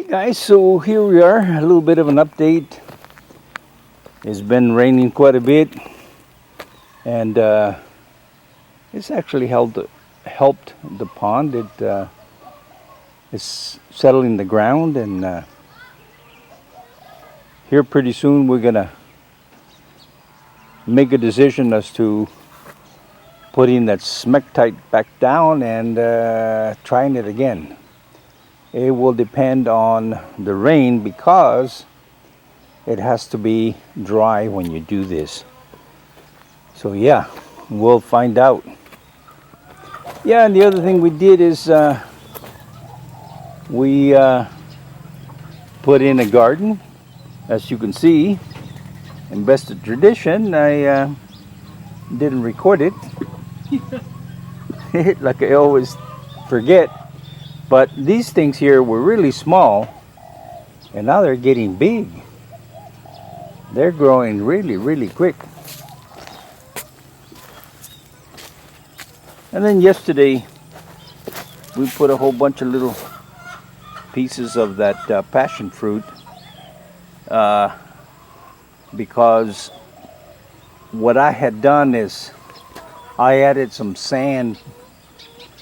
Hey guys, so here we are, a little bit of an update. It's been raining quite a bit, and it's actually helped the pond. It is settling the ground, and here pretty soon we're gonna make a decision as to putting that smectite back down and trying it again. It will depend on the rain because it has to be dry when you do this. So yeah, we'll find out. Yeah, and the other thing we did is we put in a garden. As you can see, in best of tradition, I didn't record it. Like I always forget. But these things here were really small, and now they're getting big. They're growing really, really quick. And then yesterday, we put a whole bunch of little pieces of that passion fruit because what I had done is I added some sand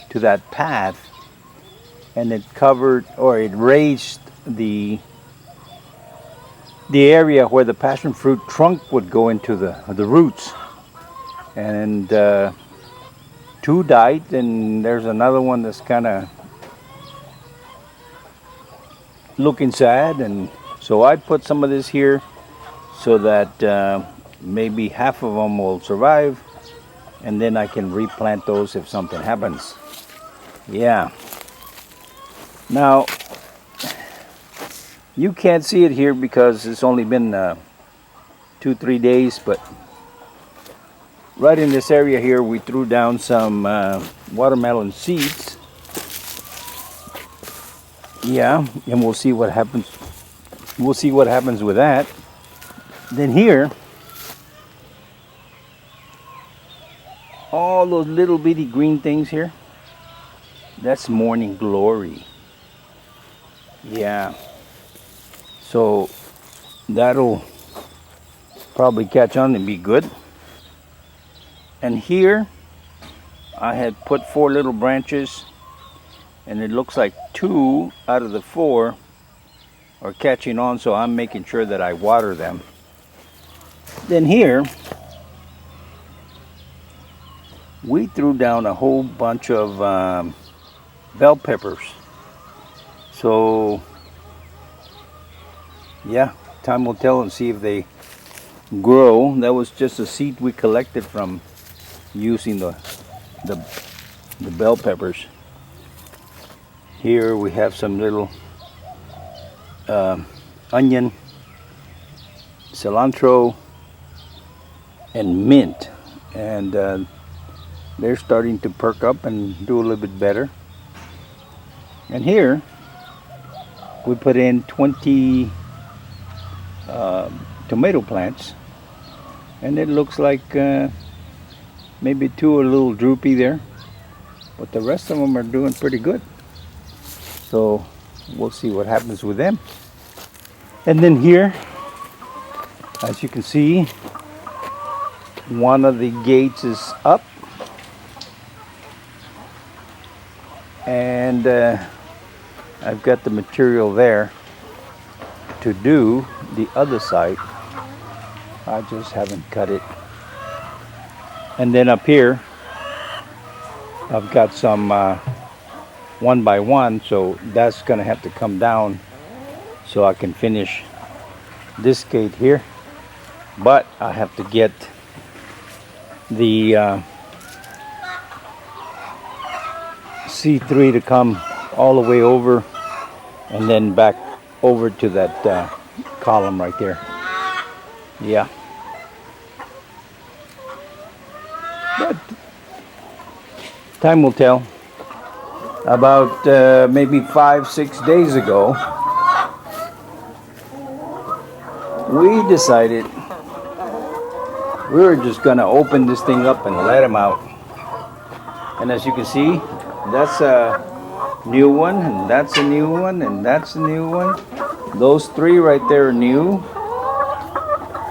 to that path, and it covered, or it raised the area where the passion fruit trunk would go into the roots. And two died, and there's another one that's kind of looking sad. And so I put some of this here so that maybe half of them will survive, and then I can replant those if something happens. Yeah. Now, you can't see it here because it's only been 2-3 days, but right in this area here we threw down some watermelon seeds. Yeah, and we'll see what happens. We'll see what happens with that. Then here, all those little bitty green things here, that's morning glory. Yeah, so that'll probably catch on and be good. And here I had put 4 little branches, and it looks like 2 out of the 4 are catching on, so I'm making sure that I water them. Then here we threw down a whole bunch of bell peppers. So yeah, time will tell and see if they grow. That was just a seed we collected from using the bell peppers. Here we have some little onion, cilantro, and mint, and they're starting to perk up and do a little bit better. And here we put in 20 tomato plants, and it looks like maybe 2 are a little droopy there, but the rest of them are doing pretty good. So we'll see what happens with them. And then here, as you can see, one of the gates is up, and I've got the material there to do the other side. I just haven't cut it. And then up here I've got some 1x1, so that's gonna have to come down so I can finish this gate here. But I have to get the C3 to come all the way over and then back over to that column right there. Yeah. But time will tell. About maybe 5-6 days ago, we decided we were just gonna open this thing up and let them out. And as you can see, that's New one, and that's a new one, and that's a new one. Those three right there are new.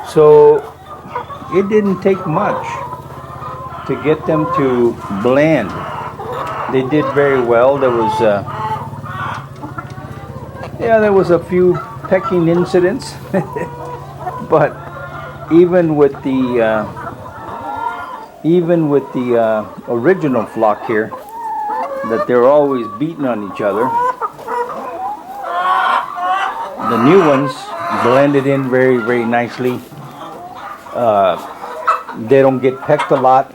So it didn't take much to get them to blend. They did very well. There was a few pecking incidents, but even with the original flock here, that they're always beating on each other. The new ones blended in very, very nicely. They don't get pecked a lot.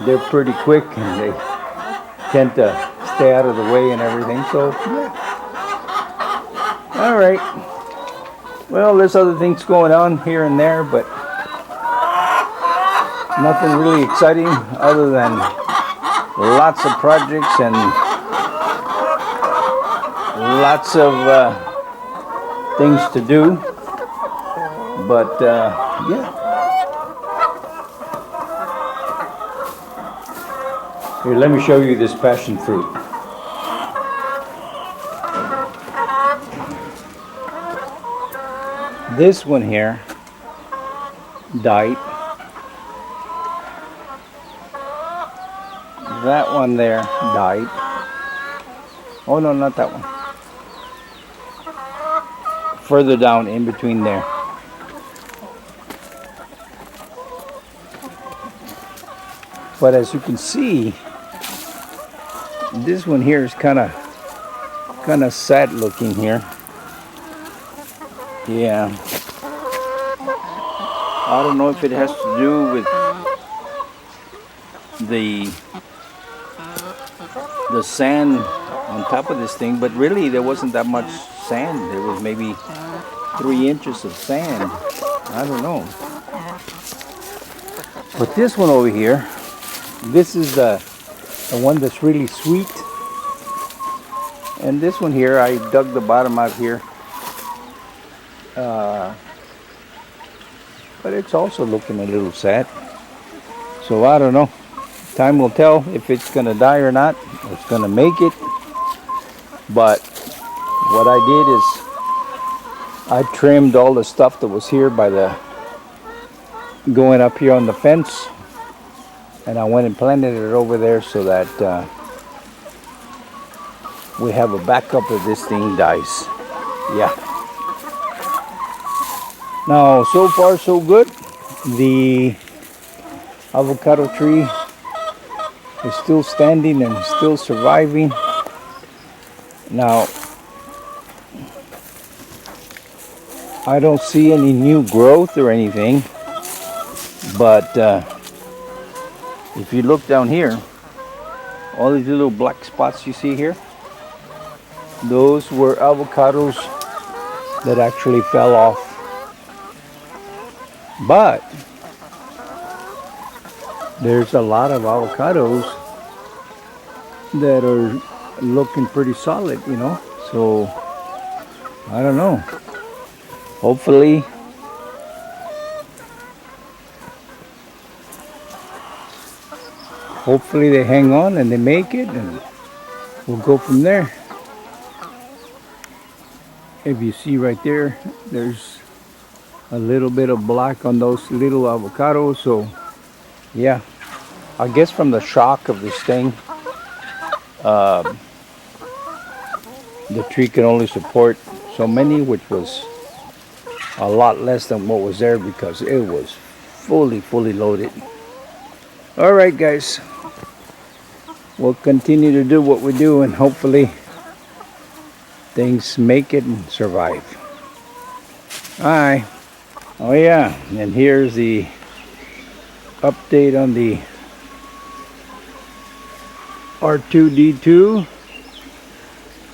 They're pretty quick and they tend to stay out of the way and everything. So, yeah. All right. Well, there's other things going on here and there, but nothing really exciting other than lots of projects and lots of things to do. But yeah. Here, let me show you this passion fruit. This one here died. That one there died. Oh no, not that one. Further down in between there. But as you can see, this one here is kind of sad looking here. Yeah. I don't know if it has to do with the sand on top of this thing, but really there wasn't that much sand. There was maybe 3 inches of sand. I don't know. But this one over here, this is the one that's really sweet. And this one here, I dug the bottom out here. But it's also looking a little sad. So I don't know. Time will tell if it's going to die or not. Or it's going to make it. But what I did is I trimmed all the stuff that was here by the going up here on the fence. And I went and planted it over there so that we have a backup if this thing dies. Yeah. Now, so far so good. The avocado tree is still standing and still surviving. Now, I don't see any new growth or anything, but if you look down here, all these little black spots you see here, those were avocados that actually fell off. But there's a lot of avocados that are looking pretty solid, you know. So I don't know. Hopefully they hang on and they make it, and we'll go from there. If you see right there, there's a little bit of black on those little avocados. So yeah, I guess from the shock of this thing, the tree can only support so many, which was a lot less than what was there because it was fully loaded. All right, guys, we'll continue to do what we do, and hopefully things make it and survive. All right. Oh yeah, and here's the update on the R2D2.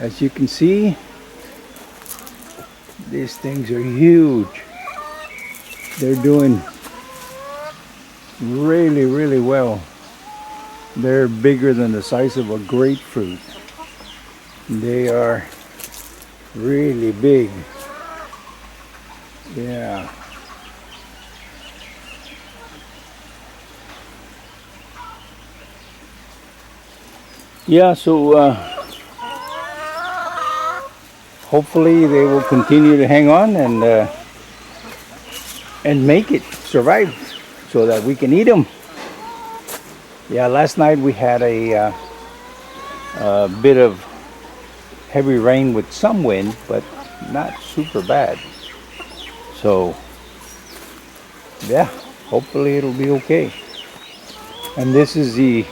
As you can see, these things are huge. They're doing really well. They're bigger than the size of a grapefruit. They are really big. Yeah. Yeah, so hopefully they will continue to hang on and make it survive so that we can eat them. Yeah, last night we had a bit of heavy rain with some wind, but not super bad. So yeah, hopefully it'll be okay. And this is the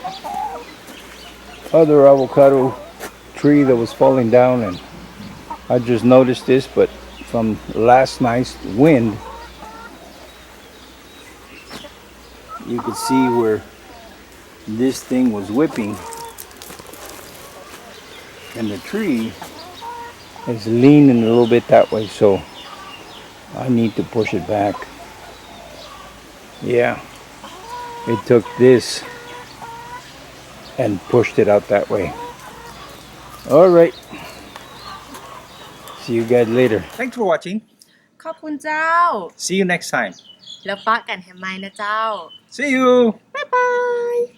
other avocado tree that was falling down, and I just noticed this, but from last night's wind, you could see where this thing was whipping, and the tree is leaning a little bit that way, so I need to push it back. Yeah, it took this and pushed it out that way. All right, see you guys later. Thanks for watching. ขอบคุณเจ้า See you next time. แล้วปะกันแฮมไมนะเจ้า See you.บ๊ายบาย